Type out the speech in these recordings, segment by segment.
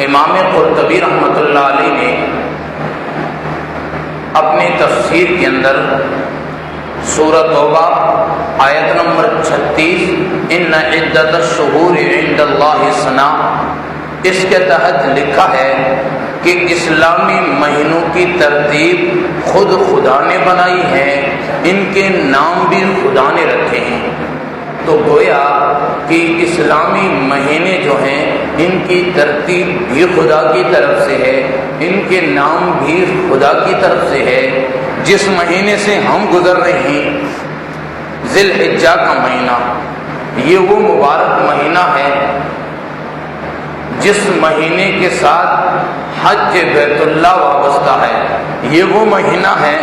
امام قرطبی رحمۃ اللہ علیہ نے اپنی تفسیر کے اندر سورہ توبہ آیت نمبر 36 ان عدت الشہور عند اللہ اثنا، اس کے تحت لکھا ہے کہ اسلامی مہینوں کی ترتیب خود خدا نے بنائی ہے، ان کے نام بھی خدا نے رکھے ہیں۔ تو گویا کہ اسلامی مہینے جو ہیں ان کی ترتیب بھی خدا کی طرف سے ہے، ان کے نام بھی خدا کی طرف سے ہے۔ جس مہینے سے ہم گزر رہے ہیں ذی الحجہ کا مہینہ، یہ وہ مبارک مہینہ ہے جس مہینے کے ساتھ حج بیت اللہ وابستہ ہے، یہ وہ مہینہ ہے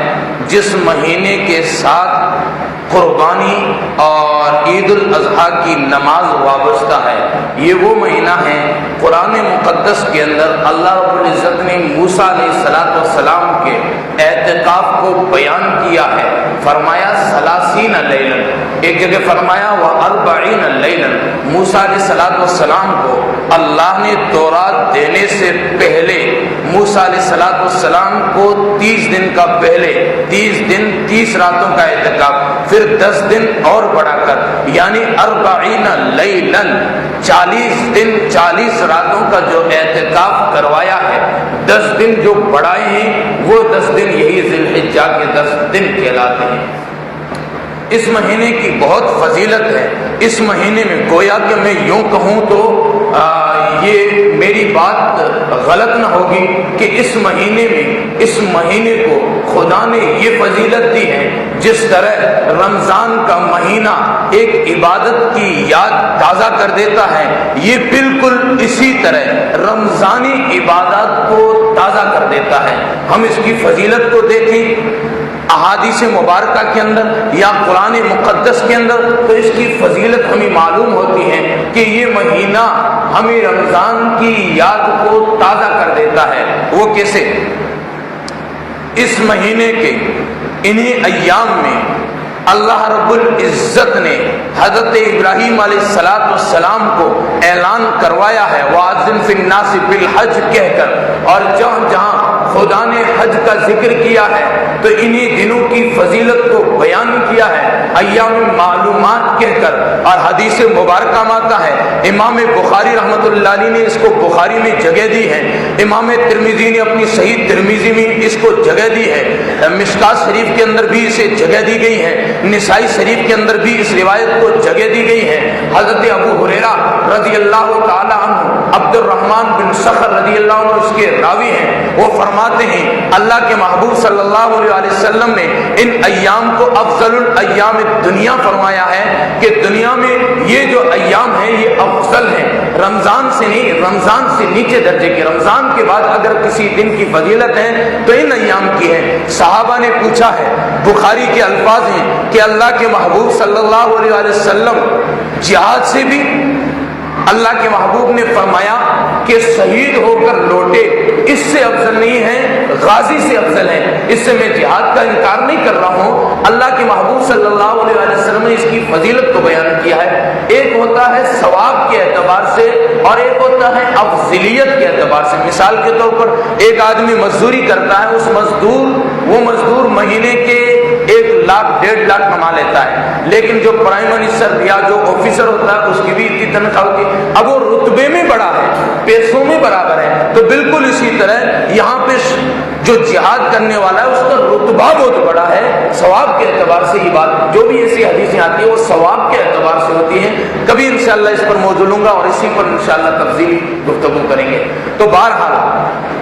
جس مہینے کے ساتھ قربانی اور عید الاضحیٰ کی نماز وابستہ ہے، یہ وہ مہینہ ہے۔ قرآن مقدس کے اندر اللہ رب العزت نے موسیٰ علیہ السلام کے اعتکاف کو بیان کیا ہے، فرمایا 30 لیلا، ایک جگہ فرمایا و40 لیلا۔ موسیٰ علیہ السلام کو اللہ نے تورات دینے سے پہلے موسیٰ علیہ السلام کو 30 دن کا پہلے 30 دن 30 راتوں کا اعتکاف، پھر 10 دن اور بڑھا کر یعنی 40 لیلا 40 دن 40 راتوں کا جو اعتکاف کروایا ہے، 10 دن جو بڑھائے ہیں وہ 10 دن یہی ذی الحجہ کے 10 دن کہلاتے ہیں۔ اس مہینے کی بہت فضیلت ہے۔ اس مہینے میں گویا کہ میں یوں کہوں تو یہ میری بات غلط نہ ہوگی کہ اس مہینے کو خدا نے یہ فضیلت دی ہے، جس طرح رمضان کا مہینہ ایک عبادت کی یاد تازہ کر دیتا ہے، یہ بالکل اسی طرح رمضانی عبادات کو تازہ کر دیتا ہے۔ ہم اس کی فضیلت کو دیکھیں احادیث مبارکہ کے اندر یا قرآن مقدس کے اندر، تو اس کی فضیلت ہمیں معلوم ہوتی ہے کہ یہ مہینہ ہمیں رمضان کی یاد کو تازہ کر دیتا ہے۔ وہ کیسے؟ اس مہینے کے انہیں ایام میں اللہ رب العزت نے حضرت ابراہیم علیہ السلام کو اعلان کروایا ہے وَأَذِّن فِي النَّاسِ بِالْحَجِّ کہہ کر، اور جہاں جہاں خدا نے حج کا ذکر کیا ہے تو انہی دنوں کی فضیلت کو بیان کیا ہے ایام معلومات کہہ کر، اور حدیث مبارکہ میں آتا ہے، امام بخاری رحمۃ اللہ علیہ نے اس کو بخاری میں جگہ دی ہے، امام ترمذی نے اپنی صحیح ترمذی میں اس کو جگہ دی ہے، مشکوٰۃ شریف کے اندر بھی اسے جگہ دی گئی ہے، نسائی شریف کے اندر بھی اس روایت کو جگہ دی گئی ہے۔ حضرت ابو ہریرہ رضی اللہ تعالی عنہ، عبد الرحمن بن صخر رضی اللہ عنہ اس کے راوی ہیں، وہ فرماتے ہیں اللہ کے محبوب صلی اللہ علیہ وسلم نے ان ایام کو افضل الایام دنیا فرمایا ہے کہ دنیا میں یہ جو ایام ہیں یہ افضل ہیں، رمضان سے نہیں، رمضان سے نیچے درجے کے، رمضان کے بعد اگر کسی دن کی فضیلت ہے تو ان ایام کی ہے۔ صحابہ نے پوچھا ہے، بخاری کے الفاظ ہیں کہ اللہ کے محبوب صلی اللہ علیہ وسلم جہاد سے بھی اللہ کے محبوب نے فرمایا کہ شہید ہو کر لوٹے اس سے افضل نہیں ہے، غازی سے افضل ہے۔ اس سے میں جہاد کا انکار نہیں کر رہا ہوں، اللہ کے محبوب صلی اللہ علیہ وسلم نے اس کی فضیلت کو بیان کیا ہے۔ ایک ہوتا ہے ثواب کے اعتبار سے اور ایک ہوتا ہے افضلیت کے اعتبار سے۔ مثال کے طور پر ایک آدمی مزدوری کرتا ہے، وہ مزدور مہینے کے 1 لاکھ 1.5 لاکھ کما لیتا ہے، لیکن جو پرائم منسٹر یا جو آفیسر ہوتا ہے اس کی بھی اتنی تنخواہ ہوتی ہے، اب وہ رتبے میں بڑا ہے، پیسوں میں برابر ہے۔ تو بالکل اسی طرح یہاں پہ جو جہاد کرنے والا ہے اس کا رتبہ بہت بڑا ہے، ثواب کے اعتبار سے یہ بات، جو بھی ایسی حدیثیں آتی ہیں وہ ثواب کے اعتبار سے ہوتی ہیں۔ کبھی انشاءاللہ اس پر موضوع لوں گا اور اسی پر انشاءاللہ تفصیلی گفتگو کریں گے۔ تو بہرحال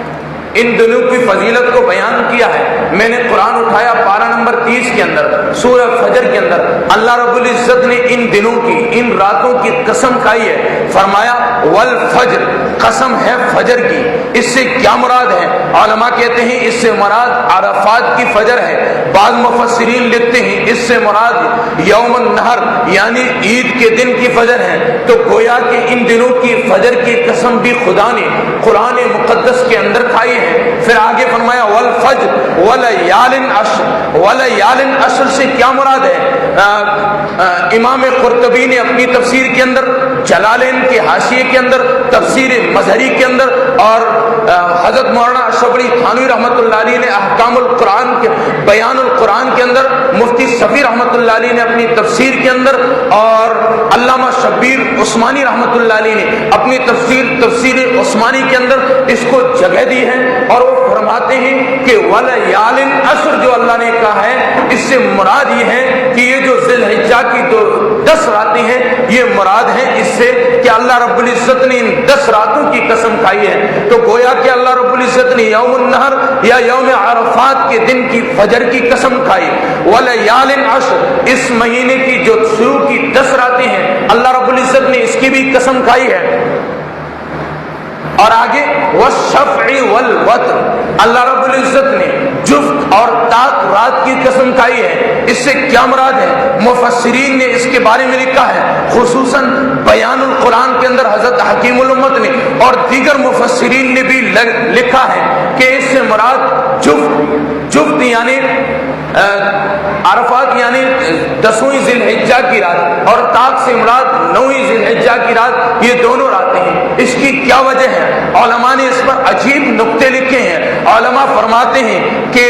ان دنوں کی فضیلت کو بیان کیا ہے۔ میں نے قرآن اٹھایا پارہ نمبر 30 کے اندر، سورہ فجر کے اندر اللہ رب العزت نے ان دنوں کی، ان راتوں کی قسم کھائی ہے، فرمایا والفجر، قسم ہے فجر کی۔ اس سے کیا مراد ہے؟ علماء کہتے ہیں اس سے مراد عرفات کی فجر ہے، بعض مفسرین لکھتے ہیں اس سے مراد یوم النحر یعنی عید کے دن کی فجر ہے۔ تو گویا کہ ان دنوں کی فجر کی قسم بھی خدا نے قرآن مقدس کے اندر کھائی ہے۔ ہیں. پھر آگے فرمایا والفجر ولیال عشر. ولیال عشر سے کیا مراد ہے؟ امام قرطبی نے اپنی تفسیر کے اندر، جلالین کے حاشیے کے اندر، تفسیر مظہری کے اندر، اور حضرت مولانا اشرف علی تھانوی رحمۃ اللہ علیہ نے احکام القرآن کے بیان القرآن کے اندر، مفتی صفی رحمۃ اللہ علیہ نے اپنی تفسیر کے اندر، اور علامہ شبیر عثمانی رحمۃ اللہ علیہ نے اپنی تفسیر عثمانی کے اندر اس کو جگہ دی ہے. اور وہ فرماتے ہیں کہ ولیال عشر جو اللہ نے کہا ہے، اس سے مراد یہ ہے کہ یہ جو ذی الحجہ کی 10 راتیں ہیں، یہ مراد ہیں اس سے کہ اللہ رب العزت نے ان 10 راتوں کی قسم کھائی ہے. تو گویا کہ اللہ رب العزت نے یوم النحر یا یوم عرفات کے دن کی فجر کی قسم کھائی. ولیال عشر، اس مہینے کی جو شروع کی 10 راتیں ہیں، اللہ رب العزت نے اس کی بھی قسم کھائی ہے. اور آگے والشفع والوتر، اللہ رب العزت نے جفت اور طاق رات کی قسم کھائی ہے. اس سے کیا مراد ہے؟ مفسرین نے اس کے بارے میں لکھا ہے، خصوصاً بیان القرآن کے اندر حضرت حکیم الامت نے اور دیگر مفسرین نے بھی لکھا ہے کہ اس سے مراد جفت یعنی عرفات یعنی 10ویں ذی الحجہ کی رات، اور طاق سے مراد 9ویں ذی الحجہ کی رات. یہ دونوں راتیں ہیں. اس کی کیا وجہ ہے؟ علماء نے اس پر عجیب نقطے لکھے ہیں. علماء فرماتے ہیں کہ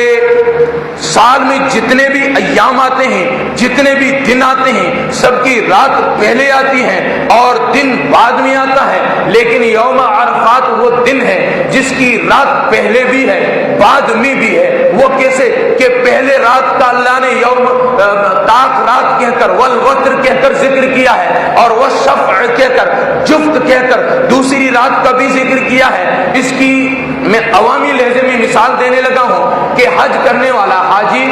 سال میں جتنے بھی ایام آتے ہیں، جتنے بھی دن آتے ہیں، سب کی رات پہلے آتی ہے اور دن بعد میں آتا ہے. لیکن یوم عرفات وہ دن ہے جس کی رات پہلے بھی ہے بعد میں بھی ہے. وہ کیسے کہ پہلے رات کا اللہ نے یوم طاق رات کہہ کر، والوتر کہہ کر ذکر کیا ہے، اور والشفع کہہ کر، جفت کہہ کر دوسری رات کا بھی ذکر کیا ہے. اس کی میں عوامی لہجے میں مثال دینے لگا ہوں کہ حج کرنے والا حاجی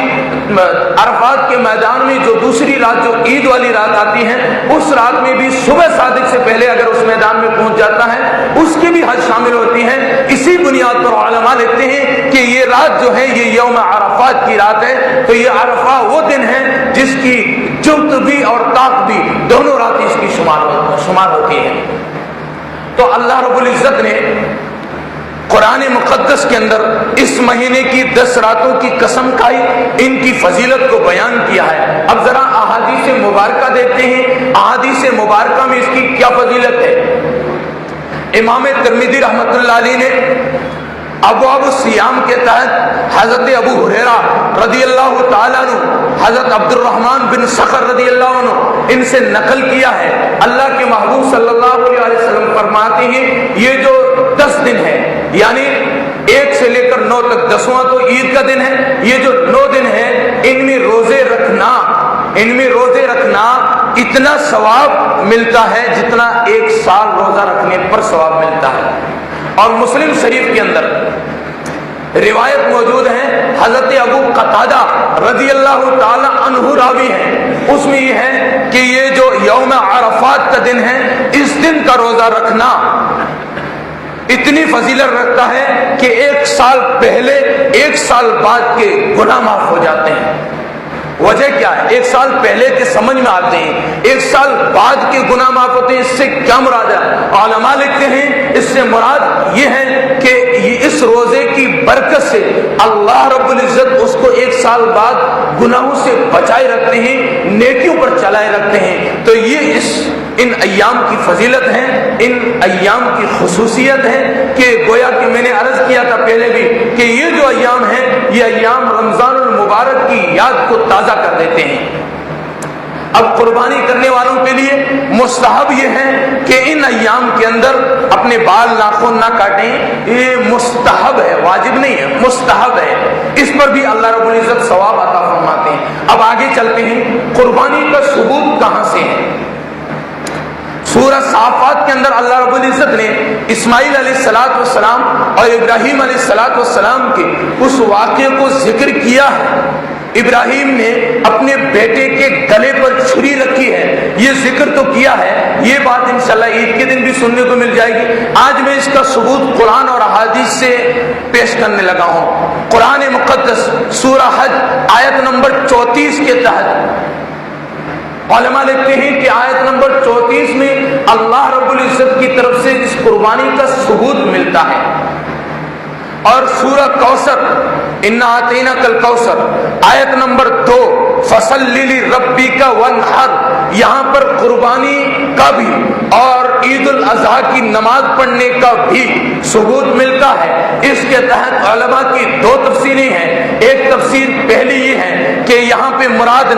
عرفات کے میدان میں جو دوسری رات، جو عید والی رات آتی ہے، اس رات میں بھی صبح صادق سے پہلے اگر اس میدان میں پہنچ جاتا ہے، اس کی بھی حج شامل ہوتی ہے. اسی بنیاد پر علماء لکھتے ہیں کہ یہ رات جو ہے یہ یوم عرفات کی رات ہے. تو یہ عرفہ وہ دن ہے جس کی جفت بھی اور طاق بھی دونوں راتیں اس کی شمار ہوتی ہیں. تو اللہ رب العزت نے قرآن مقدس کے اندر اس مہینے کی 10 راتوں کی قسم کھائی، ان کی فضیلت کو بیان کیا ہے. اب ذرا احادیث مبارکہ دیکھتے ہیں، احادیث مبارکہ میں اس کی کیا فضیلت ہے. امام ترمذی رحمۃ اللہ علیہ نے ابواب الصیام کے تحت حضرت ابو ہریرہ رضی اللہ تعالیٰ عنہ، حضرت عبد الرحمن بن صخر رضی اللہ عنہ، ان سے نقل کیا ہے. اللہ کے محبوب صلی اللہ علیہ وسلم فرماتے ہیں یہ جو 10 دن ہے، یعنی 1 سے لے کر 9 تک، 10واں تو عید کا دن ہے، یہ جو 9 دن ہے ان میں روزے رکھنا اتنا ثواب ملتا ہے جتنا 1 سال روزہ رکھنے پر ثواب ملتا ہے. اور مسلم شریف کے اندر روایت موجود ہے، حضرت ابو قتادہ رضی اللہ تعالی عنہ راوی ہے، اس میں یہ ہے کہ یہ جو یوم عرفات کا دن ہے، اس دن کا روزہ رکھنا اتنی فضیلت رکھتا ہے کہ 1 سال پہلے 1 سال بعد کے گناہ معاف ہو جاتے ہیں. وجہ کیا ہے؟ 1 سال پہلے کے سمجھ میں آتے ہیں، 1 سال بعد کے گناہ معاف ہوتے ہیں. اس سے کیا مراد ہے؟ علماء لکھتے ہیں اس سے مراد یہ ہے کہ اس روزے کی برکت سے اللہ رب العزت اس کو 1 سال بعد گناہوں سے بچائے رکھتے ہیں، نیکیوں پر چلائے رکھتے ہیں. تو یہ ان ایام کی فضیلت ہے، ان ایام کی خصوصیت ہے کہ گویا کہ میں نے عرض کیا تھا پہلے بھی کہ یہ جو ایام ہیں، یہ ایام رمضان المبارک کی یاد کو تازہ کر دیتے ہیں. اب قربانی کرنے والوں کے لیے مستحب یہ ہے کہ ان ایام کے اندر اپنے بال ناخن نہ کاٹیں. یہ مستحب ہے، واجب نہیں ہے، مستحب ہے. اس پر بھی اللہ رب العزت ثواب عطا فرماتے ہیں. اب آگے چلتے ہیں، قربانی کا ثبوت کہاں سے ہے؟ سورہ صافات کے اندر اللہ رب العزت نے اسماعیل علیہ السلام اور ابراہیم علیہ السلام کے اس واقعے کو ذکر کیا ہے. ابراہیم نے اپنے بیٹے کے گلے پر چھری رکھی ہے، یہ ذکر تو کیا ہے. یہ بات انشاءاللہ عید کے دن بھی سننے کو مل جائے گی. آج میں اس کا ثبوت قرآن اور احادیث سے پیش کرنے لگا ہوں. قرآن مقدس سورہ حج آیت نمبر 34 کے تحت علماء لکھتے ہیں کہ آیت نمبر 34 میں اللہ رب العزت کی طرف سے اس قربانی کا ثبوت ملتا ہے. اور سورہ کوثر انا اعطیناک الکوثر آیت نمبر 2 فصلی لربک وانحر، یہاں پر قربانی کا بھی اور عید الاضحیٰ کی نماز پڑھنے کا بھی ثبوت ملتا ہے۔ اس کے تحت علماء کی 2 تفسیریں ہیں۔ ایک تفسیر پہلی یہ ہے کہ یہاں پہ مراد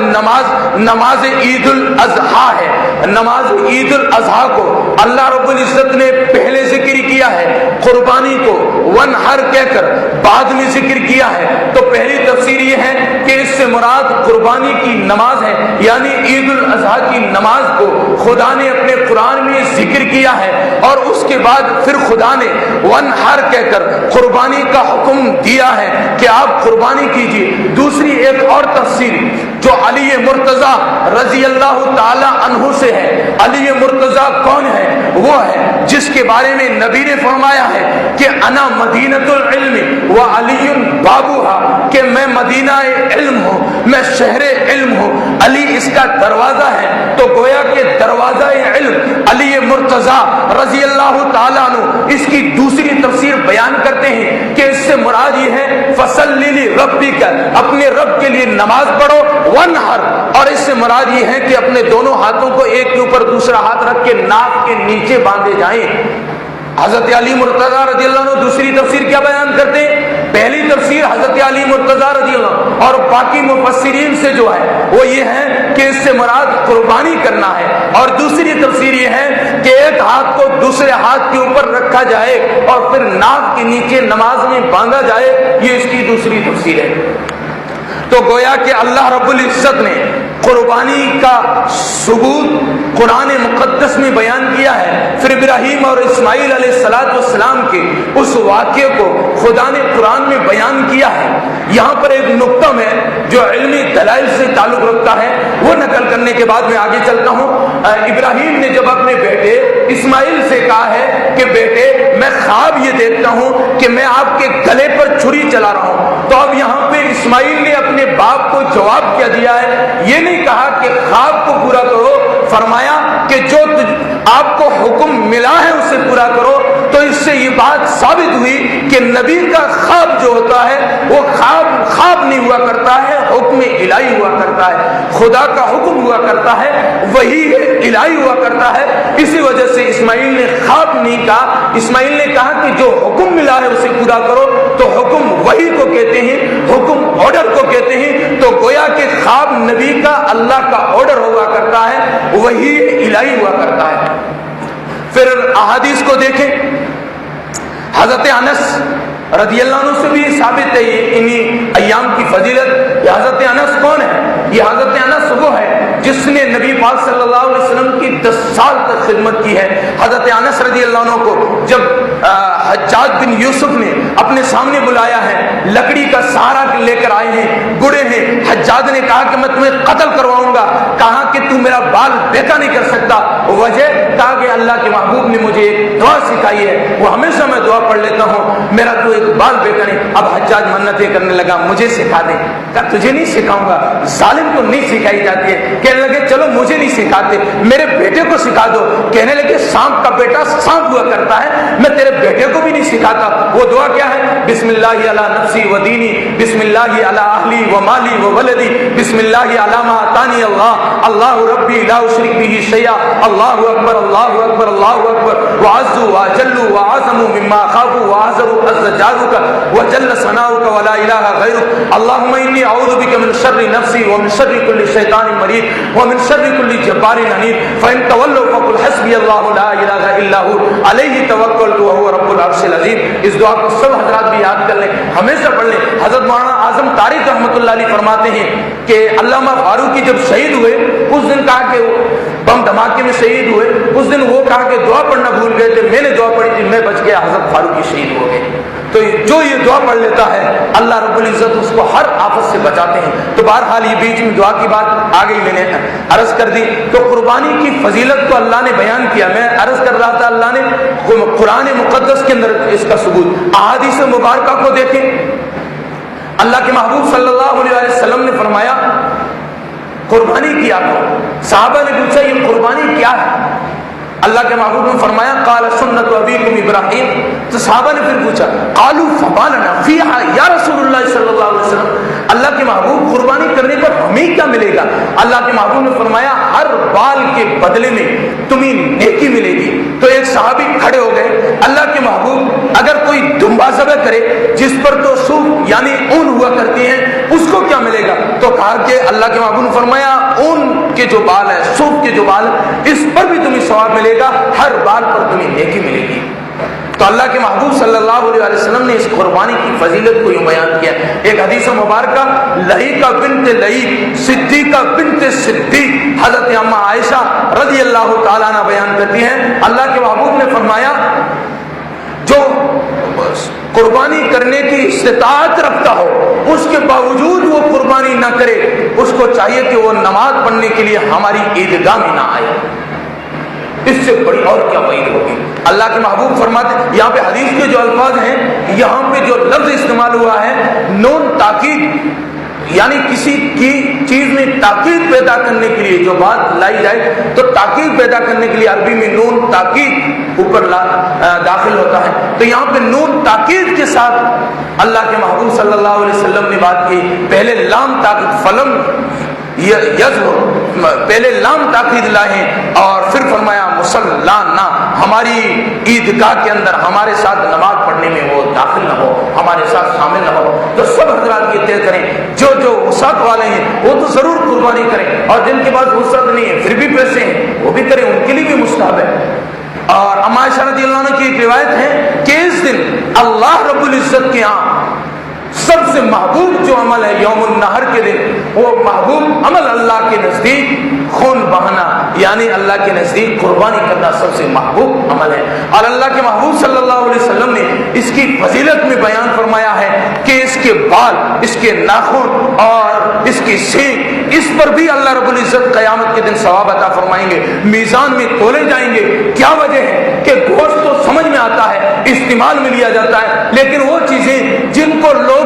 نماز عید الاضحیٰ ہے۔ نماز عید الاضحیٰ کو اللہ رب العزت نے پہلے ذکر کیا ہے، قربانی کو وانحر کہہ کر بعد میں ذکر کیا ہے۔ تو پہلی تفسیر یہ ہے کہ اس سے مراد قربانی کی نماز ہے، یعنی عید الاضحیٰ کی نماز کو خدا نے اپنے قرآن میں ذکر کیا ہے، اور اس کے بعد پھر خدا نے وانحر کہہ کر قربانی کا حکم دیا ہے کہ آپ قربانی کیجیے۔ دوسری ایک اور تفسیر جو علی مرتضیٰ رضی اللہ تعالی عنہ سے ہے۔ علی مرتضیٰ کون ہے؟ وہ ہے جس کے بارے میں نبی نے فرمایا ہے کہ انا مدینۃ العلم و علی بابوہا، کہ میں مدینہ علم ہوں، میں شہر علم ہوں، علی اس کا دروازہ ہے۔ تو گویا کہ دروازہ علم علی مرتضیٰ رضی اللہ تعالیٰ عنہ اس کی دوسری تفسیر بیان کرتے ہیں کہ اس سے مراد یہ ہے فصلی لربک، اپنے رب کے لیے نماز پڑھو، وانحر، اور اس سے مراد یہ ہے کہ اپنے دونوں ہاتھوں کو ایک کے اوپر دوسرا ہاتھ رکھ کے ناک کے نیچے باندھے جائیں۔ حضرت علی مرتضیٰ رضی اللہ عنہ دوسری تفسیر کیا بیان کرتے ہیں؟ پہلی تفسیر حضرت علی مرتضیٰ رضی اللہ عنہ اور باقی مفسرین سے جو ہے وہ یہ ہے کہ اس سے مراد قربانی کرنا ہے، اور دوسری تفسیر یہ ہے کہ ایک ہاتھ کو دوسرے ہاتھ کے اوپر رکھا جائے اور پھر ناک کے نیچے نماز میں باندھا جائے، یہ اس کی دوسری تفسیر ہے۔ تو گویا کہ اللہ رب العزت نے قربانی کا ثبوت قرآن مقدس میں بیان کیا ہے۔ پھر ابراہیم اور اسماعیل علیہ السلام کے اس واقعے کو خدا نے قرآن میں بیان کیا ہے۔ یہاں پر ایک نقطہ میں جو علمی دلائل سے تعلق رکھتا ہے وہ نقل کرنے کے بعد میں آگے چلتا ہوں۔ ابراہیم نے جب اپنے بیٹے اسماعیل سے کہا ہے کہ بیٹے میں خواب یہ دیکھتا ہوں کہ میں آپ کے گلے پر چھری چلا رہا ہوں، تو اب یہاں پہ اسماعیل نے اپنے باپ کو جواب کیا دیا ہے، یہ نہیں کہا کہ خواب کو پورا کرو، فرمایا کہ جو آپ کو حکم ملا ہے اسے پورا کرو۔ تو اس سے یہ بات ثابت ہوئی کہ نبی کا خواب جو ہوتا ہے وہ خواب نہیں ہوا کرتا ہے، حکم الہی ہوا کرتا ہے، خدا کا حکم ہوا کرتا ہے، وہی الہی ہوا کرتا ہے۔ اسی وجہ سے اسماعیل نے خواب نہیں کہا، اسماعیل نے کہا کہ جو حکم ملا ہے اسے پورا کرو۔ تو حکم وہی کو کہتے ہیں، حکم آرڈر کو کہتے ہیں۔ تو گویا کہ خواب نبی کا اللہ کا آرڈر ہوا کرتا ہے، وہی الہی ہوا کرتا ہے۔ پھر احادیث کو دیکھیں، حضرت انس رضی اللہ عنہ سے بھی ثابت ہے یہ انہی ایام کی فضیلت۔ یہ حضرت انس کون ہے؟ یہ حضرت انس وہ ہے جس نے نبی پاک صلی اللہ علیہ وسلم کی 10 سال تک خدمت کی ہے۔ حضرت انس رضی اللہ عنہ کو جب حجاج بن یوسف نے اپنے سامنے بلایا ہے، لکڑی کا سہارا لے کر آئے ہیں، بوڑھے ہیں، حجاج نے کہا کہ میں تمہیں قتل کرواؤں گا، کہا کہ تو میرا بال بیکا نہیں کر سکتا، وجہ کہا کہ اللہ کے محبوب نے مجھے ایک دعا سکھائی ہے، وہ ہمیشہ میں دعا پڑھ لیتا ہوں، میرا تو ایک بال بیکا نہیں۔ اب حجاج منتیں کرنے لگا مجھے سکھا دے، کہا تجھے نہیں سکھاؤں گا، ظالم کو نہیں سکھائی جاتی ہے۔ کہنے لگے چلو مجھے نہیں سکھاتے، میرے بیٹے کو سکھا دو۔ کہنے لگے سانپ کا بیٹا سانپ ہوا کرتا ہے، میں تیرے بیٹے کو بھی نہیں سکھاتا۔ وہ دعا کیا ہے؟ بسم اللہ علی نفسی و دینی، بسم اللہ علی اہلی و مالی و ولدی، بسم اللہ علی ما اتانی اللہ، اللہ ربی لا اشرک به شیئا، اللہ اکبر اللہ اکبر اللہ اکبر، وعز واجل واعظم مما خاف واعذر عز جارک وجل ثناؤک ولا الہ غیرک، اللهم انی اعوذ بک من شر نفسی ومن شر کل شیطان مرید ومن شر کل جبار عنید، فان تولوا فقل حسبی اللہ لا الہ الا هو علیہ توکلت وهو رب العرش العظیم۔ اس دعا کو سب حضرات بھی یاد کر لیں، ہمیشہ پڑھ لیں۔ حضرت مولانا اعظم طارق رحمۃ اللہ علیہ فرماتے ہیں کہ علامہ فاروقی جب شہید ہوئے، اس دن کہا کہ بم دھماکے میں شہید ہوئے، اس دن وہ کہا کہ دعا پڑھنا بھول گئے تھے، میں نے دعا پڑھی تھی، میں بچ گیا، حضرت فاروقی شہید ہو گئے۔ تو جو یہ دعا پڑھ لیتا ہے اللہ رب العزت اس کو ہر آفت سے بچاتے ہیں۔ تو بہرحال یہ بیچ میں دعا کی بات آ گئی، میں نے عرض کر دی۔ تو قربانی کی فضیلت کو اللہ نے بیان کیا، میں عرض کر رہا تھا اللہ نے قرآن مقدس کے اندر اس کا ثبوت۔ احادیث مبارکہ کو دیکھیں، اللہ کے محبوب صلی اللہ علیہ وسلم نے فرمایا قربانی کیا کرو۔ صحابہ نے پوچھا یہ قربانی کیا ہے؟ اللہ کے محبوب نے فرمایا قال سنت ابیکم ابراہیم. تو صحابہ نے پھر پوچھا قالوا فما لنا فیہا یا رسول اللہ صلی اللہ علیہ وسلم, اللہ کے محبوب قربانی کرنے پر ہمیں کیا ملے گا؟ اللہ کے محبوب نے فرمایا ہر بال کے بدلے میں تمہیں نیکی ملے گی. تو ایک صحابی کھڑے ہو گئے, اللہ کے محبوب اگر کوئی دمبا ذبح کرے جس پر تو صوف یعنی اون ہوا کرتی ہیں اس کو کیا ملے گا؟ تو کہا کہ اللہ کے محبوب نے فرمایا اون کے جو بال ہے, صوف کے جو بال, اس پر بھی تمہیں ثواب ملے گا, ہر بال پر تمہیں نیکی ملے گی. تو اللہ کے محبوب صلی اللہ علیہ وسلم نے اس قربانی کی فضیلت کو یوں بیان کیا. ایک حدیث مبارکہ لہیقہ بنت لہیق صدیقہ بنت صدیق حضرت اما عائشہ رضی اللہ تعالیٰ عنہ بیان کرتی ہیں, اللہ کے محبوب نے فرمایا جو قربانی کرنے کی استطاعت رکھتا ہو اس کے باوجود وہ قربانی نہ کرے, اس کو چاہیے کہ وہ نماز پڑھنے کے لیے ہماری عیدگاہ میں نہ آئے. اس سے بڑی اور کیا وعید ہوگی. اللہ کے محبوب فرماتے, یہاں پہ حدیث کے جو الفاظ ہیں, یہاں پہ جو لفظ استعمال ہوا ہے نون تاکید, یعنی کسی کی چیز میں تاکید پیدا کرنے کے لیے جو بات لائی جائے تو تاکید پیدا کرنے کے لیے عربی میں نون تاکید اوپر داخل ہوتا ہے. تو یہاں پہ نون تاکید کے ساتھ اللہ کے محبوب صلی اللہ علیہ وسلم نے بات کی. پہلے لام تاکید فلم پہلے لام تاکید لائے اور پھر فرمایا مسلانا, ہماری عیدگاہ کے اندر ہمارے ساتھ نماز پڑھنے میں وہ داخل نہ ہو, ہمارے ساتھ شامل نہ ہو. تو سب حضرات یہ طے کریں, جو وسعت والے ہیں وہ تو ضرور قربانی کریں, اور جن کے پاس وسعت نہیں ہے پھر بھی پیسے ہیں وہ بھی کریں, ان کے لیے بھی مستحب ہے. اور اما عائشہ رضی اللہ عنہ کی ایک روایت ہے کہ اس دن اللہ رب العزت کے ہاں سب سے محبوب جو عمل ہے یوم النحر کے دن, وہ محبوب عمل اللہ کے نزدیک خون بہانا, یعنی اللہ کے نزدیک قربانی کرنا سب سے محبوب عمل ہے. اور اللہ کے محبوب صلی اللہ علیہ وسلم نے اس کی فضیلت میں بیان فرمایا ہے کہ اس کے بال, اس کے ناخن اور اس کی سینگ, اس پر بھی اللہ رب العزت قیامت کے دن ثواب عطا فرمائیں گے, میزان میں تولے جائیں گے. کیا وجہ ہے کہ گوشت تو سمجھ میں آتا ہے, استعمال میں لیا جاتا ہے, لیکن وہ چیزیں جن کو لوگ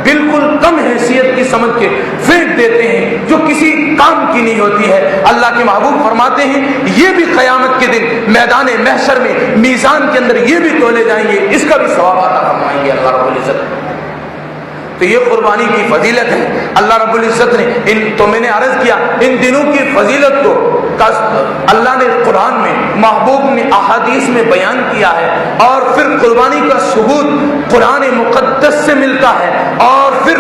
بالکل کم حیثیت کی سمجھ کے پھینک دیتے ہیں, جو کسی کام کی نہیں ہوتی ہے, اللہ کے محبوب فرماتے ہیں یہ بھی قیامت کے دن میدان محشر میں میزان کے اندر یہ بھی تولے جائیں گے, اس کا بھی ثواب عطا فرمائیں گے اللہ رب العزت. تو یہ قربانی کی فضیلت ہے. اللہ رب العزت نے تو میں نے عرض کیا ان دنوں کی فضیلت کو اللہ نے قرآن میں, محبوب نے احادیث میں بیان کیا ہے, اور پھر قربانی کا ثبوت قرآن مقدس سے ملتا ہے, اور پھر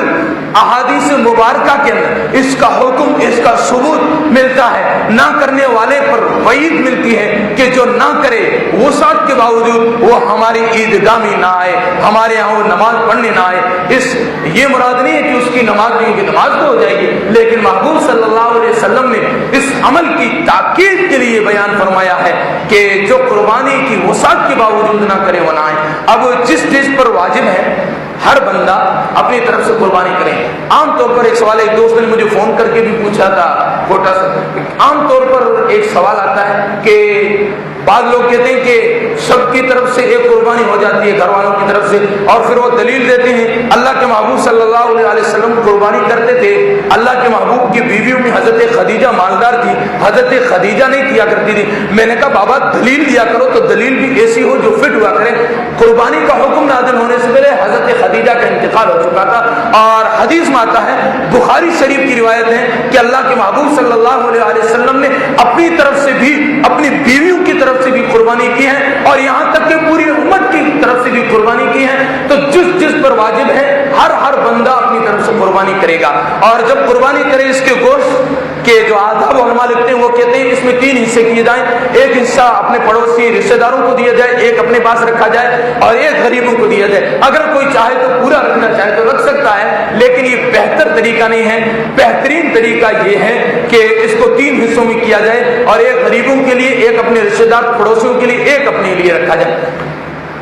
احادیث مبارکہ کے اندر اس کا حکم, اس کا ثبوت ملتا ہے. نہ کرنے والے پر وعید ملتی ہے کہ جو نہ کرے وسعت کے باوجود وہ ہماری عیدگاہ میں نہ آئے, ہمارے یہاں وہ نماز پڑھنے نہ آئے. اس یہ مراد نہیں ہے کہ اس کی نماز نہیں ہوگی, نماز تو ہو جائے گی, لیکن محبوب صلی اللہ علیہ وسلم نے اس عمل کی تاکید کے لیے بیان فرمایا ہے کہ جو قربانی کی وسعت کے باوجود نہ کرے وہ نہ آئے. اب جس چیز پر واجب ہے ہر بندہ اپنی طرف سے قربانی کرے. عام طور پر ایک سوال, ایک دوست نے مجھے فون کر کے بھی پوچھا تھا کوٹا سے, عام طور پر ایک سوال آتا ہے کہ بعض لوگ کہتے ہیں کہ سب کی طرف سے ایک قربانی ہو جاتی ہے گھر والوں کی طرف سے, اور پھر وہ دلیل دیتے ہیں اللہ کے محبوب صلی اللہ علیہ وسلم قربانی کرتے تھے, اللہ کے محبوب کی بیویوں میں حضرت خدیجہ مالدار تھی, حضرت خدیجہ نہیں کیا کرتی تھی. میں نے کہا بابا دلیل دیا کرو تو دلیل بھی ایسی ہو جو فٹ ہوا کرے. قربانی کا حکم نازل ہونے سے پہلے حضرت خدیجہ کا انتقال ہو چکا تھا, اور حدیث میں آتا ہے, بخاری شریف کی روایت ہے کہ اللہ کے محبوب صلی اللہ علیہ وسلم نے اپنی طرف سے بھی اپنی بیویوں کی طرف سے بھی قربانی کی ہے, اور یہاں تک کہ پوری امت کی طرف سے بھی قربانی کی ہے. تو جس پر واجب ہے ہر بندہ اپنی طرف سے قربانی کرے گا, اور جب قربانی کرے اس کے گوشت کے جو آداب علماء لکھتے ہیں وہ کہتے ہیں اس میں 3 حصے کیے جائیں. ایک حصہ اپنے پڑوسی رشتہ داروں کو دیا جائے, ایک اپنے پاس رکھا جائے, اور ایک غریبوں کو دیا جائے. اگر کوئی چاہے تو پورا رکھنا چاہے تو رکھ سکتا ہے, لیکن یہ بہتر طریقہ نہیں ہے. بہترین طریقہ یہ ہے کہ اس کو 3 حصوں میں کیا جائے, اور ایک غریبوں کے لیے, ایک اپنے رشتہ دار پڑوسیوں کے لیے, ایک اپنے لیے رکھا جائے.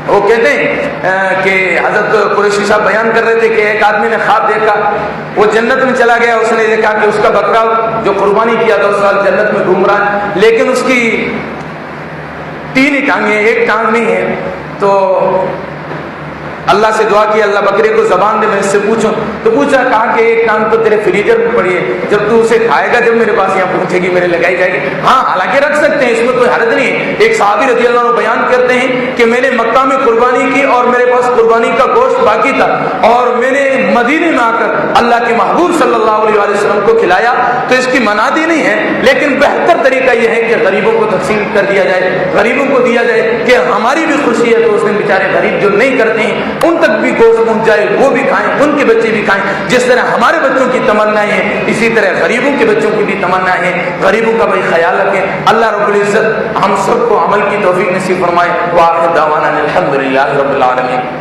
وہ کہتے ہیں کہ حضرت قریشی صاحب بیان کر رہے تھے کہ ایک آدمی نے خواب دیکھا, وہ جنت میں چلا گیا, اس نے دیکھا کہ اس کا بکرا جو قربانی کیا تھا اس سال جنت میں گھوم رہا ہے, لیکن اس کی 3 ہی ٹانگیں, ایک ٹانگ نہیں ہے. تو اللہ سے دعا کی اللہ بکرے کو زبان دے میں اس سے پوچھوں، تو پوچھا، کہا کہ ایک ٹانگ تو تیرے فریزر میں پڑی ہے، جب تو اسے کھائے گا جب میرے پاس یہاں پہنچے گی میرے لگائی جائے گی۔ ہاں حالانکہ رکھ سکتے ہیں، اس میں کوئی حرج نہیں ہے۔ ایک صحابی رضی اللہ عنہ بیان کرتے ہیں کہ میں نے مکہ میں قربانی کی اور میرے پاس قربانی کا گوشت باقی تھا، اور میں نے مدینے میں آ کر اللہ کے محبوب صلی اللہ علیہ وسلم کو کھلایا، تو اس کی منادی نہیں ہے، لیکن بہتر طریقہ یہ ہے کہ غریبوں کو تقسیم کر دیا جائے، غریبوں کو دیا جائے، کہ ہماری بھی خوشی ہے تو اس دن بیچارے غریب جو نہیں کرتے ہیں ان تک بھی گوشت پہنچ جائے، وہ بھی کھائیں، ان کے بچے بھی کھائیں۔ جس طرح ہمارے بچوں کی تمنائیں ہیں اسی طرح غریبوں کے بچوں کی بھی تمنائیں ہیں، غریبوں کا بھی خیال رکھیں۔ اللہ رب العزت ہم سب کو عمل کی توفیق نصیب فرمائے۔ وآخر دعوانا الحمدللہ رب العالمین۔